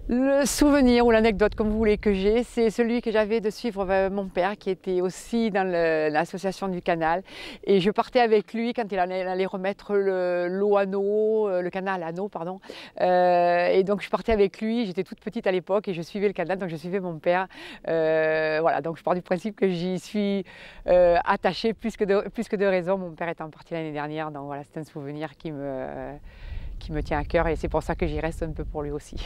Le souvenir ou l'anecdote, comme vous voulez, que j'ai, c'est celui que j'avais de suivre mon père qui était aussi dans l'association du canal. Et je partais avec lui quand il allait remettre l'eau à Nau, le canal à Nau, pardon. Et donc je partais avec lui, j'étais toute petite à l'époque et je suivais le canal, donc je suivais mon père. Voilà, donc je pars du principe que j'y suis attachée plus que de raison. Mon père étant parti l'année dernière, donc voilà, c'est un souvenir qui me tient à cœur et c'est pour ça que j'y reste un peu pour lui aussi.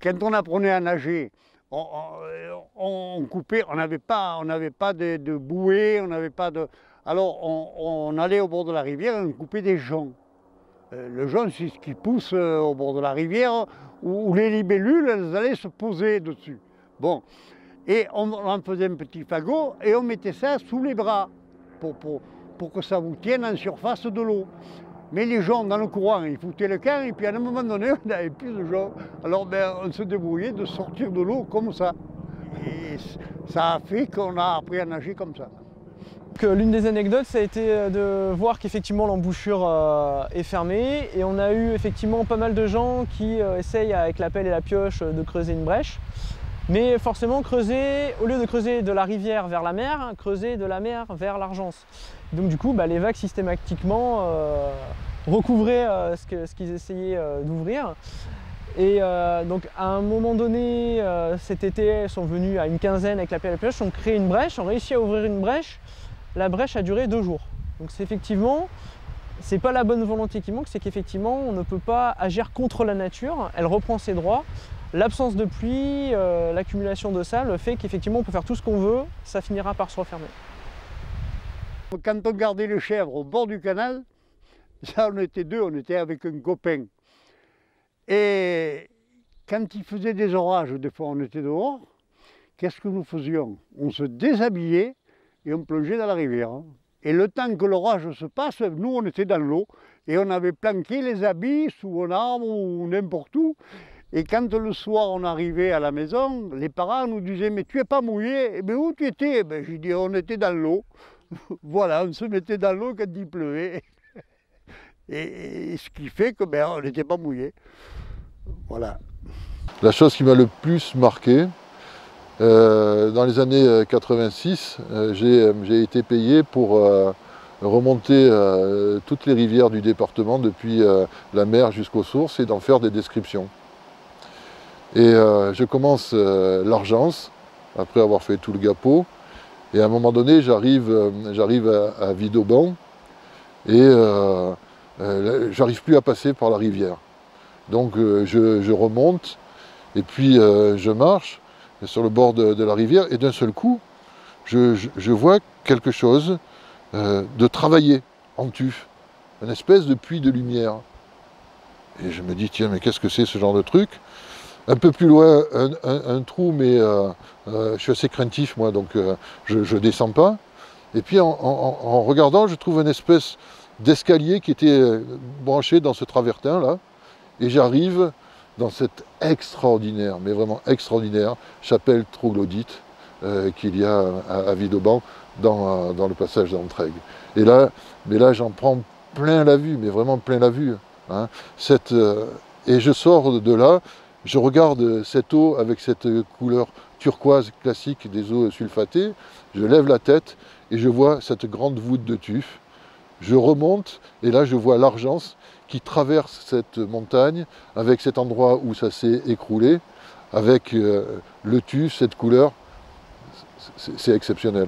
Quand on apprenait à nager, on coupait, on n'avait pas de bouée, on n'avait pas de... Alors on allait au bord de la rivière et on coupait des joncs. Le jonc, c'est ce qui pousse au bord de la rivière, où les libellules, elles allaient se poser dessus. Bon, et on en faisait un petit fagot et on mettait ça sous les bras pour que ça vous tienne en surface de l'eau. Mais les gens dans le courant, ils foutaient le camp et puis à un moment donné, on n'avait plus de gens. Alors on se débrouillait de sortir de l'eau comme ça. Et ça a fait qu'on a appris à nager comme ça. L'une des anecdotes, ça a été de voir qu'effectivement l'embouchure est fermée et on a eu effectivement pas mal de gens qui essayent avec la pelle et la pioche de creuser une brèche. Mais forcément creuser, au lieu de creuser de la rivière vers la mer, creuser de la mer vers l'Argence. Donc du coup, les vagues systématiquement recouvraient ce qu'ils essayaient d'ouvrir. Et donc à un moment donné, cet été, elles sont venues à une quinzaine avec la pelle et la pioche, ont créé une brèche, ont réussi à ouvrir une brèche. La brèche a duré 2 jours. Donc c'est effectivement, c'est pas la bonne volonté qui manque, c'est qu'effectivement on ne peut pas agir contre la nature, elle reprend ses droits. L'absence de pluie, l'accumulation de sable fait qu'effectivement on peut faire tout ce qu'on veut, ça finira par se refermer. Quand on gardait les chèvres au bord du canal, ça on était deux, on était avec un copain. Et quand il faisait des orages, des fois on était dehors, qu'est-ce que nous faisions? On se déshabillait et on plongeait dans la rivière. Et le temps que l'orage se passe, nous on était dans l'eau et on avait planqué les habits sous un arbre ou n'importe où. Et quand le soir on arrivait à la maison, les parents nous disaient « mais tu n'es pas mouillé ?» Eh bien où tu étais? J'ai dit « on était dans l'eau ». Voilà, on se mettait dans l'eau quand il pleuvait. Et ce qui fait que on n'était pas mouillé. Voilà. La chose qui m'a le plus marqué, dans les années 86, j'ai été payé pour remonter toutes les rivières du département, depuis la mer jusqu'aux sources, et d'en faire des descriptions. Et je commence l'Argence, après avoir fait tout le Gapeau, et à un moment donné, j'arrive à Vidauban, et j'arrive plus à passer par la rivière. Donc je remonte, et puis je marche sur le bord de la rivière, et d'un seul coup, je vois quelque chose de travaillé en tuf, une espèce de puits de lumière. Et je me dis, tiens, mais qu'est-ce que c'est ce genre de truc? Un peu plus loin, un trou, mais je suis assez craintif, moi, donc je ne descends pas. Et puis en regardant, je trouve une espèce d'escalier qui était branché dans ce travertin, là. Et j'arrive dans cette extraordinaire, mais vraiment extraordinaire, chapelle troglodyte qu'il y a à Vidauban, dans le passage d'Entraigues. Et là, j'en prends plein la vue, mais vraiment plein la vue. Hein. Et je sors de là, je regarde cette eau avec cette couleur turquoise classique des eaux sulfatées, je lève la tête et je vois cette grande voûte de tuf. Je remonte et là je vois l'Argence qui traverse cette montagne avec cet endroit où ça s'est écroulé, avec le tuf, cette couleur, c'est exceptionnel.